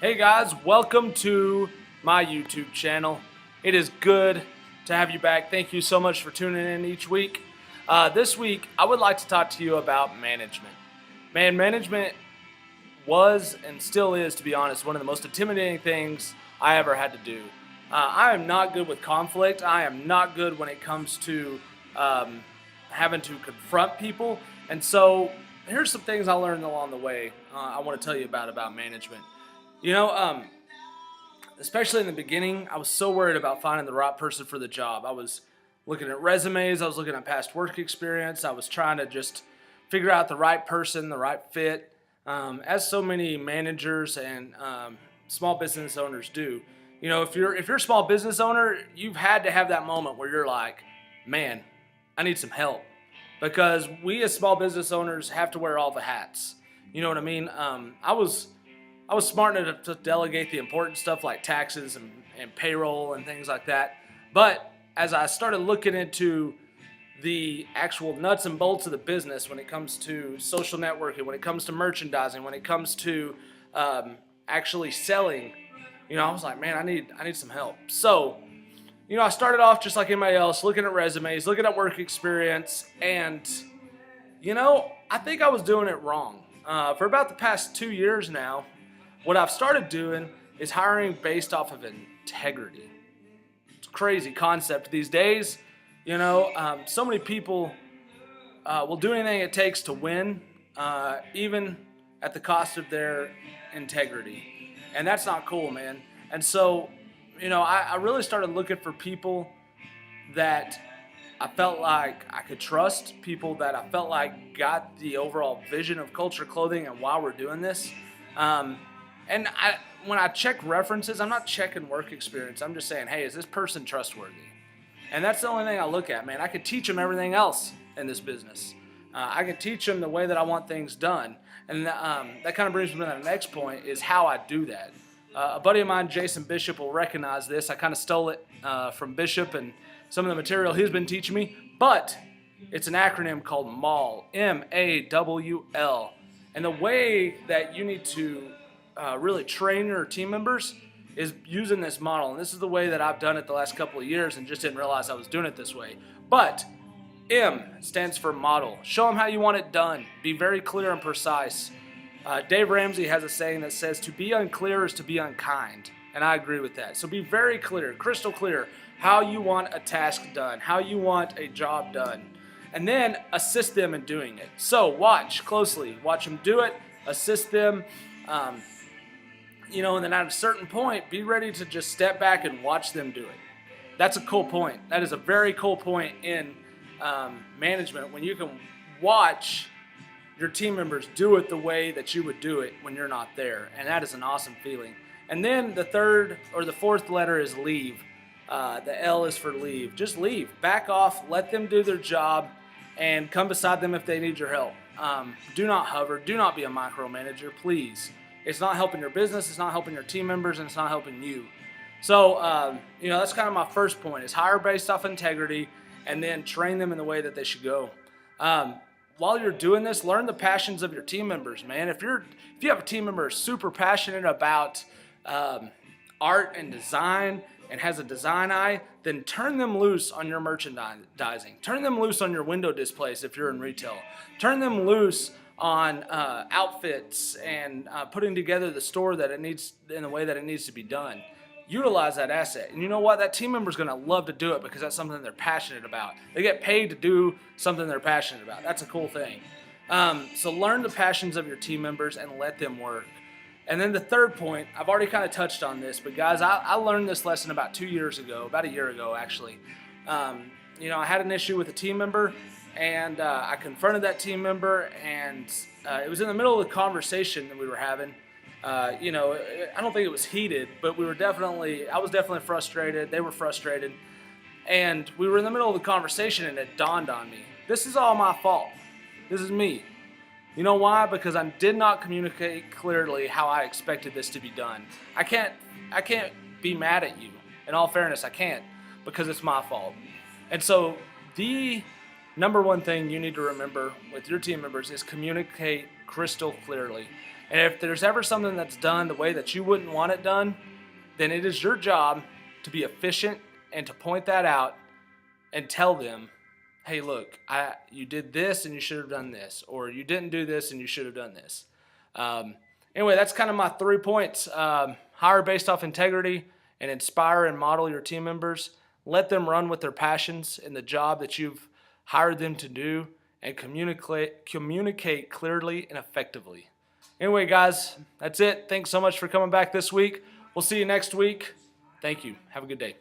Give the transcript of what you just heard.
Hey guys, welcome to my YouTube channel. It is good to have you back. Thank you so much for tuning in each week. This week, I would like to talk to you about management. Man, management was and still is, to be honest, one of the most intimidating things I ever had to do. I am not good with conflict. I am not good when it comes to having to confront people. And so here's some things I learned along the way I want to tell you about management. You know, especially in the beginning, I was so worried about finding the right person for the job. I was looking at resumes, I was looking at past work experience, I was trying to just figure out the right person, the right fit, as so many managers and small business owners do. You know, if you're a small business owner, you've had to have that moment where you're like, man, I need some help, because we as small business owners have to wear all the hats. You know what I mean? I was smart enough to delegate the important stuff like taxes and payroll and things like that. But as I started looking into the actual nuts and bolts of the business, when it comes to social networking, when it comes to merchandising, when it comes to actually selling, I was like, man, I need some help. So, I started off just like anybody else, looking at resumes, looking at work experience, and I think I was doing it wrong. For about the past 2 years now, what I've started doing is hiring based off of integrity. It's a crazy concept these days. So many people will do anything it takes to win, even at the cost of their integrity. And that's not cool, man. And so, I really started looking for people that I felt like I could trust, people that I felt like got the overall vision of Culture Clothing and why we're doing this. And when I check references, I'm not checking work experience. I'm just saying, hey, is this person trustworthy? And that's the only thing I look at, man. I could teach them everything else in this business. I could teach them the way that I want things done. And that kind of brings me to the next point, is how I do that. A buddy of mine, Jason Bishop, will recognize this. I kind of stole it from Bishop and some of the material he's been teaching me. But it's an acronym called MAWL, M-A-W-L. And the way that you need to really train your team members is using this model. And this is the way that I've done it the last couple of years and just didn't realize I was doing it this way. But M stands for model. Show them how you want it done. Be very clear and precise. Dave Ramsey has a saying that says, to be unclear is to be unkind. And I agree with that. So be very clear, crystal clear, how you want a task done, how you want a job done. And then assist them in doing it. So watch closely. Watch them do it. Assist them. And then at a certain point, be ready to just step back and watch them do it. That's a cool point. That is a very cool point in management, when you can watch your team members do it the way that you would do it when you're not there. And that is an awesome feeling. And then the third or the fourth letter is leave. The L is for leave. Just leave. Back off. Let them do their job and come beside them if they need your help. Do not hover. Do not be a micromanager, please. It's not helping your business, it's not helping your team members, and it's not helping you. So, that's kind of my first point, is hire based off integrity and then train them in the way that they should go. While you're doing this, learn the passions of your team members, man. If you have a team member who's super passionate about art and design and has a design eye, then turn them loose on your merchandising. Turn them loose on your window displays if you're in retail. Turn them loose on outfits and putting together the store that it needs in the way that it needs to be done. Utilize that asset. And you know what? That team member is going to love to do it because that's something they're passionate about. They get paid to do something they're passionate about. That's a cool thing. So learn the passions of your team members and let them work. And then the third point, I've already kind of touched on this, but guys, I learned this lesson about 2 years ago, about a year ago actually. I had an issue with a team member, and I confronted that team member, and it was in the middle of the conversation that we were having. I don't think it was heated, but I was definitely frustrated. They were frustrated. And we were in the middle of the conversation, and it dawned on me, this is all my fault. This is me. You know why? Because I did not communicate clearly how I expected this to be done. I can't be mad at you. In all fairness, I can't, because it's my fault. And so the number one thing you need to remember with your team members is communicate crystal clearly. And if there's ever something that's done the way that you wouldn't want it done, then it is your job to be efficient and to point that out and tell them, hey, look, you did this and you should have done this, or you didn't do this and you should have done this. Anyway, that's kind of my 3 points. Hire based off integrity and inspire and model your team members. Let them run with their passions in the job that you've hired them to do, and communicate clearly and effectively. Anyway, guys, that's it. Thanks so much for coming back this week. We'll see you next week. Thank you. Have a good day.